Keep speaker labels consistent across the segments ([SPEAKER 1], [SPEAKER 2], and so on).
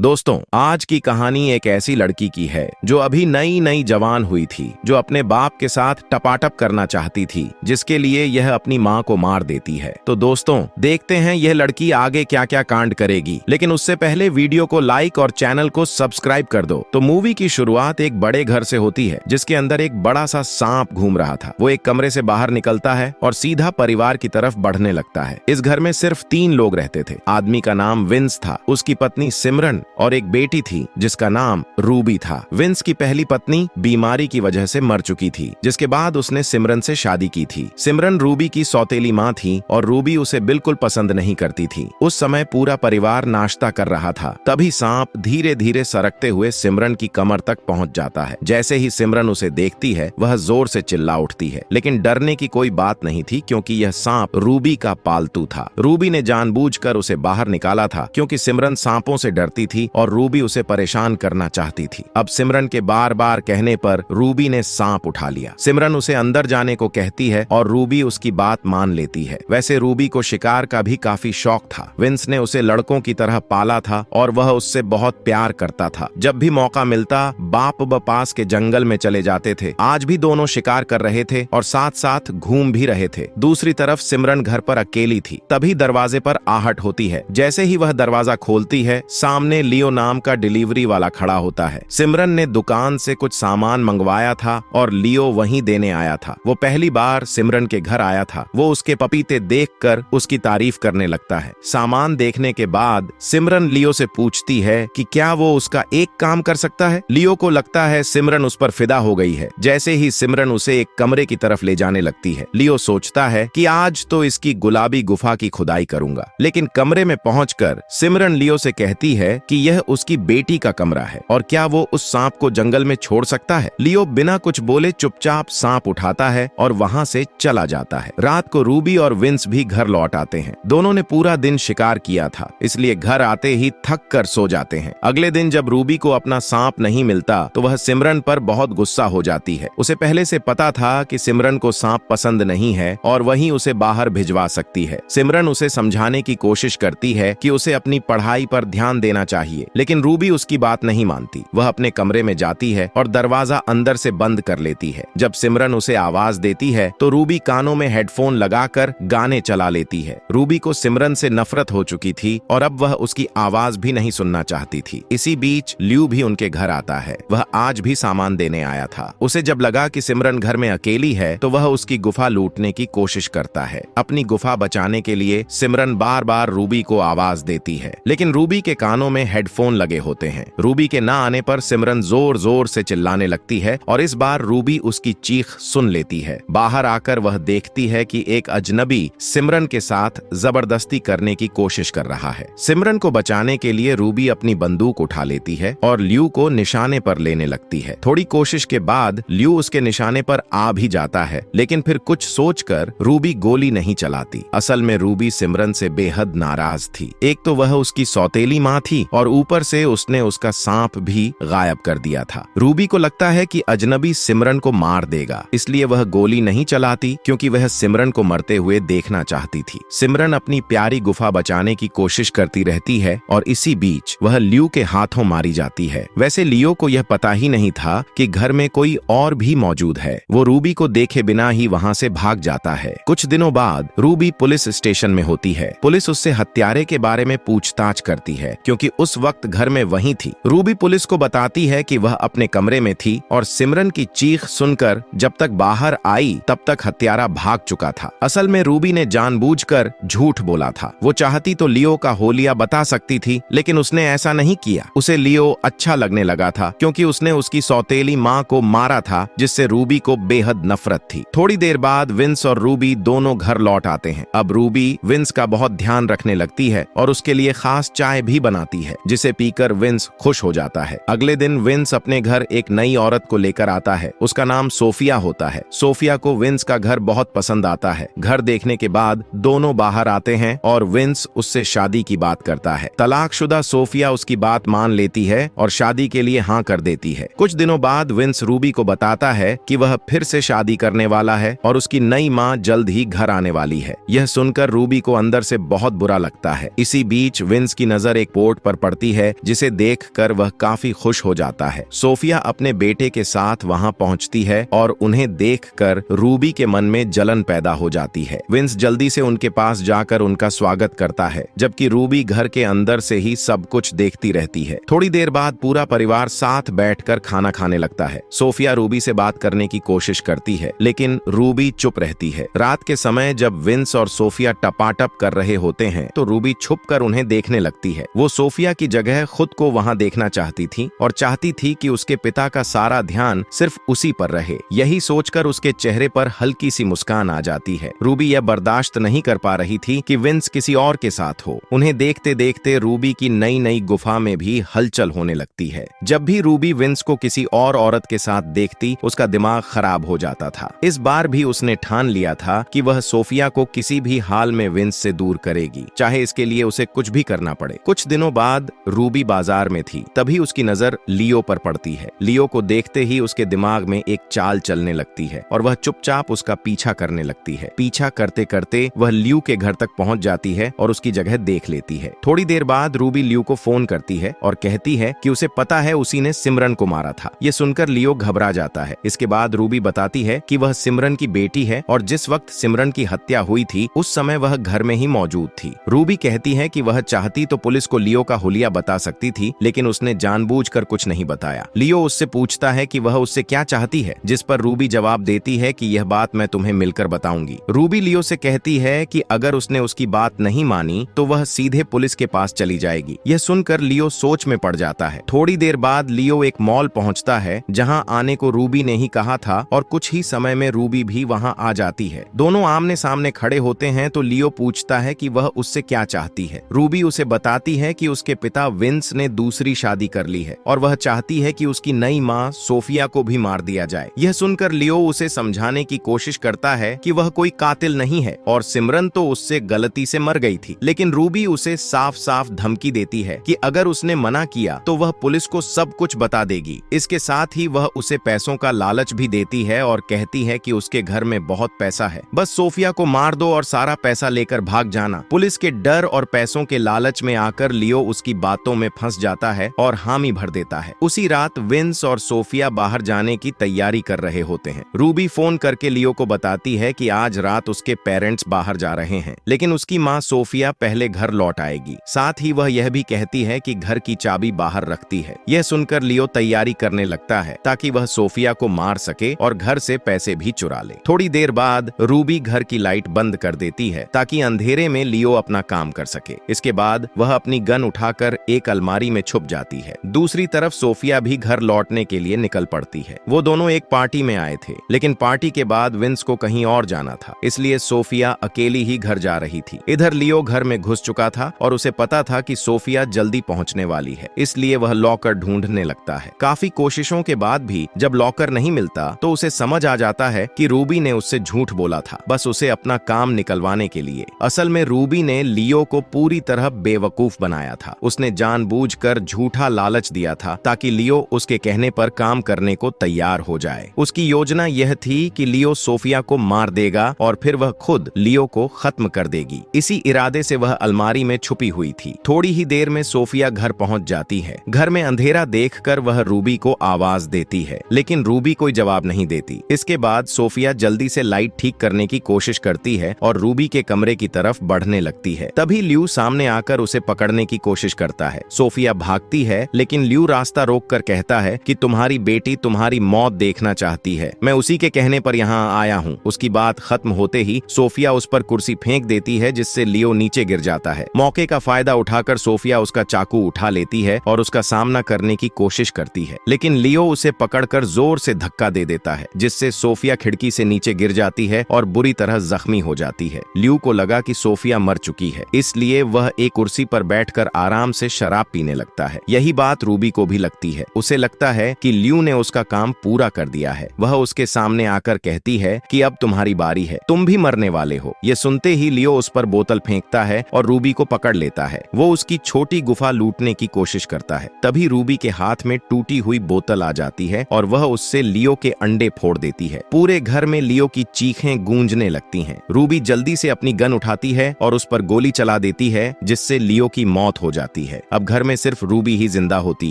[SPEAKER 1] दोस्तों, आज की कहानी एक ऐसी लड़की की है जो अभी नई नई जवान हुई थी, जो अपने बाप के साथ टपाटप करना चाहती थी, जिसके लिए यह अपनी माँ को मार देती है। तो दोस्तों, देखते हैं यह लड़की आगे क्या क्या कांड करेगी। लेकिन उससे पहले वीडियो को लाइक और चैनल को सब्सक्राइब कर दो। तो मूवी की शुरुआत एक बड़े घर से होती है, जिसके अंदर एक बड़ा सा सांप घूम रहा था। वो एक कमरे से बाहर निकलता है और सीधा परिवार की तरफ बढ़ने लगता है। इस घर में सिर्फ 3 लोग रहते थे। आदमी का नाम विंस था, उसकी पत्नी सिमरन और एक बेटी थी जिसका नाम रूबी था। विंस की पहली पत्नी बीमारी की वजह से मर चुकी थी, जिसके बाद उसने सिमरन से शादी की थी। सिमरन रूबी की सौतेली माँ थी और रूबी उसे बिल्कुल पसंद नहीं करती थी। उस समय पूरा परिवार नाश्ता कर रहा था। तभी सांप धीरे धीरे सरकते हुए सिमरन की कमर तक पहुंच जाता है। जैसे ही सिमरन उसे देखती है, वह जोर से चिल्ला उठती है। लेकिन डरने की कोई बात नहीं थी, क्योंकि यह सांप रूबी का पालतू था। रूबी ने जानबूझकर उसे बाहर निकाला था, क्योंकि सिमरन सांपों से डरती थी और रूबी उसे परेशान करना चाहती थी। अब सिमरन के बार बार कहने पर रूबी ने सांप उठा लिया। सिमरन उसे अंदर जाने को कहती है और रूबी उसकी बात मान लेती है। वैसे रूबी को शिकार का भी काफी शौक था। विंस ने उसे लड़कों की तरह पाला था और वह उससे बहुत प्यार करता था। जब भी मौका मिलता, बाप पास के जंगल में चले जाते थे। आज भी दोनों शिकार कर रहे थे और साथ साथ घूम भी रहे थे। दूसरी तरफ सिमरन घर पर अकेली थी। तभी दरवाजे पर आहट होती है। जैसे ही वह दरवाजा खोलती है, सामने लियो नाम का डिलीवरी वाला खड़ा होता है। सिमरन ने दुकान से कुछ सामान मंगवाया था और लियो वहीं देने आया था। वो पहली बार सिमरन के घर आया था। वो उसके पपीते देखकर उसकी तारीफ करने लगता है। सामान देखने के बाद सिमरन लियो से पूछती है कि क्या वो उसका एक काम कर सकता है। लियो को लगता है सिमरन उस पर फिदा हो गई है। जैसे ही सिमरन उसे एक कमरे की तरफ ले जाने लगती है, लियो सोचता है कि आज तो इसकी गुलाबी गुफा की खुदाई करूंगा। लेकिन कमरे में पहुंचकर सिमरन लियो से कहती है कि यह उसकी बेटी का कमरा है और क्या वो उस सांप को जंगल में छोड़ सकता है। लियो बिना कुछ बोले चुपचाप सांप उठाता है और वहां से चला जाता है। रात को रूबी और विंस भी घर लौट आते हैं। दोनों ने पूरा दिन शिकार किया था, इसलिए घर आते ही थक कर सो जाते हैं। अगले दिन जब रूबी को अपना सांप नहीं मिलता, तो वह सिमरन पर बहुत गुस्सा हो जाती है। उसे पहले से पता था कि सिमरन को सांप पसंद नहीं है और वहीं उसे बाहर भिजवा सकती है। सिमरन उसे समझाने की कोशिश करती है कि उसे अपनी पढ़ाई पर ध्यान देना चाहिए, लेकिन रूबी उसकी बात नहीं मानती। वह अपने कमरे में जाती है और दरवाजा अंदर से बंद कर लेती है। जब सिमरन उसे आवाज देती है, तो रूबी कानों में हेडफोन लगाकर गाने चला लेती है। रूबी को सिमरन से नफरत हो चुकी थी और अब वह उसकी आवाज भी नहीं सुनना चाहती थी। इसी बीच लियो भी उनके घर आता है। वह आज भी सामान देने आया था। उसे जब लगा कि सिमरन घर में अकेली है, तो वह उसकी गुफा लूटने की कोशिश करता है। अपनी गुफा बचाने के लिए सिमरन बार बार रूबी को आवाज देती है, लेकिन रूबी के कानों में हेडफोन लगे होते हैं। रूबी के ना आने पर सिमरन जोर जोर से चिल्लाने लगती है और इस बार रूबी उसकी चीख सुन लेती है। बाहर आकर वह देखती है कि एक अजनबी सिमरन के साथ जबरदस्ती करने की कोशिश कर रहा है। सिमरन को बचाने के लिए रूबी अपनी बंदूक उठा लेती है और लियो को निशाने पर लेने लगती है। थोड़ी कोशिश के बाद लियो उसके निशाने पर आ भी जाता है, लेकिन फिर कुछ सोचकर रूबी गोली नहीं चलाती। असल में रूबी सिमरन से बेहद नाराज थी। एक तो वह उसकी सौतेली माँ थी और ऊपर से उसने उसका सांप भी गायब कर दिया था। रूबी को लगता है कि अजनबी सिमरन को मार देगा, इसलिए वह गोली नहीं चलाती, क्योंकि वह सिमरन को मरते हुए देखना चाहती थी। सिमरन अपनी प्यारी गुफा बचाने की कोशिश करती रहती है और इसी बीच वह लियो के हाथों मारी जाती है। वैसे लियो को यह पता ही नहीं था कि घर में कोई और भी मौजूद है। वो रूबी को देखे बिना ही वहां से भाग जाता है। कुछ दिनों बाद रूबी पुलिस स्टेशन में होती है। पुलिस उससे हत्यारे के बारे में पूछताछ करती है, क्योंकि उस वक्त घर में वही थी। रूबी पुलिस को बताती है कि वह अपने कमरे में थी और सिमरन की चीख सुनकर जब तक बाहर आई, तब तक हत्यारा भाग चुका था। असल में रूबी ने जानबूझकर झूठ बोला था। वो चाहती तो लियो का होलिया बता सकती थी, लेकिन उसने ऐसा नहीं किया। उसे लियो अच्छा लगने लगा था, क्योंकि उसने उसकी सौतेली माँ को मारा था, जिससे रूबी को बेहद नफरत थी। थोड़ी देर बाद विंस और रूबी दोनों घर लौट आते हैं। अब रूबी विंस का बहुत ध्यान रखने लगती है और उसके लिए खास चाय भी बनाती है, जिसे पीकर विंस खुश हो जाता है। अगले दिन विंस अपने घर एक नई औरत को लेकर आता है। उसका नाम सोफिया होता है। सोफिया को विंस का घर बहुत पसंद आता है। घर देखने के बाद दोनों बाहर आते हैं और विंस उससे शादी की बात करता है। तलाकशुदा सोफिया उसकी बात मान लेती है और शादी के लिए हाँ कर देती है। कुछ दिनों बाद विंस रूबी को बताता है कि वह फिर से शादी करने वाला है और उसकी नई माँ जल्द ही घर आने वाली है। यह सुनकर रूबी को अंदर से बहुत बुरा लगता है। इसी बीच विंस की नजर एक पोर्ट पर पड़ती है, जिसे देखकर वह काफी खुश हो जाता है। सोफिया अपने बेटे के साथ वहां पहुंचती है और उन्हें देखकर रूबी के मन में जलन पैदा हो जाती है। विंस जल्दी से उनके पास जाकर उनका स्वागत करता है, जबकि रूबी घर के अंदर से ही सब कुछ देखती रहती है। थोड़ी देर बाद पूरा परिवार साथ बैठकर खाना खाने लगता है। सोफिया रूबी से बात करने की कोशिश करती है, लेकिन रूबी चुप रहती है। रात के समय जब विंस और सोफिया टपाटप कर रहे होते हैं तो रूबी छुपकर उन्हें देखने लगती है। वो सोफिया की जगह खुद को वहां देखना चाहती थी और चाहती थी कि उसके पिता का सारा ध्यान सिर्फ उसी पर रहे। यही सोचकर उसके चेहरे पर हल्की सी मुस्कान आ जाती है। रूबी यह बर्दाश्त नहीं कर पा रही थी कि विंस किसी और के साथ हो। उन्हें देखते देखते रूबी की नई नई गुफा में भी हलचल होने लगती है। जब भी रूबी विंस को किसी और औरत के साथ देखती, उसका दिमाग खराब हो जाता था। इस बार भी उसने ठान लिया था कि वह सोफिया को किसी भी हाल में विंस से दूर करेगी, चाहे इसके लिए उसे कुछ भी करना पड़े। कुछ दिनों बाद रूबी बाजार में थी, तभी उसकी नजर लियो पर पड़ती है। लियो को देखते ही उसके दिमाग में एक चाल चलने लगती है और वह चुपचाप उसका पीछा करने लगती है। पीछा करते करते वह लियो के घर तक पहुंच जाती है और उसकी जगह देख लेती है। थोड़ी देर बाद रूबी लियो को फोन करती है और कहती है कि उसे पता है उसी ने सिमरन को मारा था। ये सुनकर लियो घबरा जाता है। इसके बाद रूबी बताती है कि वह सिमरन की बेटी है और जिस वक्त सिमरन की हत्या हुई थी उस समय वह घर में ही मौजूद थी। रूबी कहती है कि वह चाहती तो पुलिस को लियो का हुलिया बता सकती थी, लेकिन उसने जानबूझकर कुछ नहीं बताया। लियो उससे पूछता है कि वह उससे क्या चाहती है, जिस पर रूबी जवाब देती है कि यह बात मैं तुम्हें मिलकर बताऊंगी। रूबी लियो से कहती है कि अगर उसने उसकी बात नहीं मानी तो वह सीधे पुलिस के पास चली जाएगी। यह सुनकर लियो सोच में पड़ जाता है। थोड़ी देर बाद लियो एक मॉल पहुंचता है जहां आने को रूबी ने ही कहा था और कुछ ही समय में रूबी भी वहां आ जाती है। दोनों आमने सामने खड़े होते हैं तो लियो पूछता है कि वह उससे क्या चाहती है। रूबी उसे बताती है कि उसके पिता विंस ने दूसरी शादी कर ली है और वह चाहती है कि उसकी नई मां सोफिया को भी मार दिया जाए। यह सुनकर लियो उसे समझाने की कोशिश करता है कि वह कोई कातिल नहीं है और सिमरन तो उससे गलती से मर गई थी, लेकिन रूबी उसे साफ साफ धमकी देती है कि अगर उसने मना किया तो वह पुलिस को सब कुछ बता देगी। इसके साथ ही वह उसे पैसों का लालच भी देती है और कहती है कि उसके घर में बहुत पैसा है, बस सोफिया को मार दो और सारा पैसा लेकर भाग जाना। पुलिस के डर और पैसों के लालच में आकर लियो उसकी बातों में फंस जाता है और हामी भर देता है। उसी रात विंस और सोफिया बाहर जाने की तैयारी कर रहे होते हैं। रूबी फोन करके लियो को बताती है कि आज रात उसके पेरेंट्स बाहर जा रहे हैं, लेकिन उसकी माँ सोफिया पहले घर लौट आएगी। साथ ही वह यह भी कहती है कि घर की चाबी बाहर रखती है। यह सुनकर लियो तैयारी करने लगता है ताकि वह सोफिया को मार सके और घर से पैसे भी चुरा ले। थोड़ी देर बाद रूबी घर की लाइट बंद कर देती है ताकि अंधेरे में लियो अपना काम कर सके। इसके बाद वह अपनी गन उठाकर एक अलमारी में छुप जाती है। दूसरी तरफ सोफिया भी घर लौटने के लिए निकल पड़ती है। वो दोनों एक पार्टी में आए थे, लेकिन पार्टी के बाद विंस को कहीं और जाना था, इसलिए सोफिया अकेली ही घर जा रही थी। इधर लियो घर में घुस चुका था और उसे पता था कि सोफिया जल्दी पहुंचने वाली है, इसलिए वह लॉकर ढूंढने लगता है। काफी कोशिशों के बाद भी जब लॉकर नहीं मिलता तो उसे समझ आ जाता है कि रूबी ने उससे झूठ बोला था, बस उसे अपना काम निकलवाने के लिए। असल में रूबी ने लियो को पूरी तरह बेवकूफ बनाया था। उसने जानबूझकर झूठा लालच दिया था ताकि लियो उसके कहने पर काम करने को तैयार हो जाए। उसकी योजना यह थी कि लियो सोफिया को मार देगा और फिर वह खुद लियो को खत्म कर देगी। इसी इरादे से वह अलमारी में छुपी हुई थी। थोड़ी ही देर में सोफिया घर पहुंच जाती है। घर में अंधेरा देखकर वह रूबी को आवाज देती है, लेकिन रूबी कोई जवाब नहीं देती। इसके बाद सोफिया जल्दी से लाइट ठीक करने की कोशिश करती है और रूबी के कमरे की तरफ बढ़ने लगती है। तभी लियो सामने आकर उसे पकड़ने की कोशिश करता है। सोफिया भागती है, लेकिन लियो रास्ता रोककर कहता है कि तुम्हारी बेटी तुम्हारी मौत देखना चाहती है, मैं उसी के कहने पर यहाँ आया हूँ। उसकी बात खत्म होते ही सोफिया उस पर कुर्सी फेंक देती है, जिससे लियो नीचे गिर जाता है। मौके का फायदा उठाकर सोफिया उसका चाकू उठा लेती है और उसका सामना करने की कोशिश करती है, लेकिन लियो उसे पकड़कर जोर से धक्का दे देता है, जिससे सोफिया खिड़की से नीचे गिर जाती है और बुरी तरह जख्मी हो जाती है। लियो को लगा कि सोफिया मर चुकी है, इसलिए वह एक कुर्सी पर बैठकर आराम से शराब पीने लगता है। यही बात रूबी को भी लगती है। उसे लगता है कि लियो ने उसका काम पूरा कर दिया है। वह उसके सामने आकर कहती है कि अब तुम्हारी बारी है, तुम भी मरने वाले हो। ये सुनते ही लियो उस पर बोतल फेंकता है और रूबी को पकड़ लेता है। वो उसकी छोटी गुफा लूटने की कोशिश करता है। तभी रूबी के हाथ में टूटी हुई बोतल आ जाती है और वह उससे लियो के अंडे फोड़ देती है। पूरे घर में लियो की चीखें गूंजने लगती हैं। रूबी जल्दी से अपनी गन उठाती है और उस पर गोली चला देती है, जिससे लियो की मौत हो जाती है। जाती है। अब घर में सिर्फ रूबी ही जिंदा होती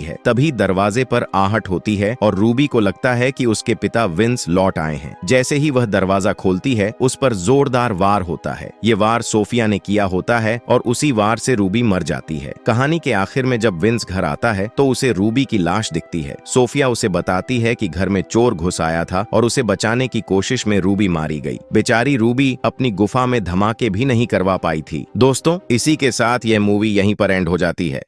[SPEAKER 1] है। तभी दरवाजे पर आहट होती है और रूबी को लगता है कि उसके पिता विंस लौट आए हैं। जैसे ही वह दरवाजा खोलती है, उस पर जोरदार वार होता है। ये वार सोफिया ने किया होता है और उसी वार से रूबी मर जाती है। कहानी के आखिर में जब विंस घर आता है तो उसे रूबी की लाश दिखती है। सोफिया उसे बताती है कि घर में चोर घुस आया था और उसे बचाने की कोशिश में रूबी मारी गई। बेचारी रूबी अपनी गुफा में धमाके भी नहीं करवा पाई थी। दोस्तों, इसी के साथ यह मूवी यहीं पर एंड हो जाती है।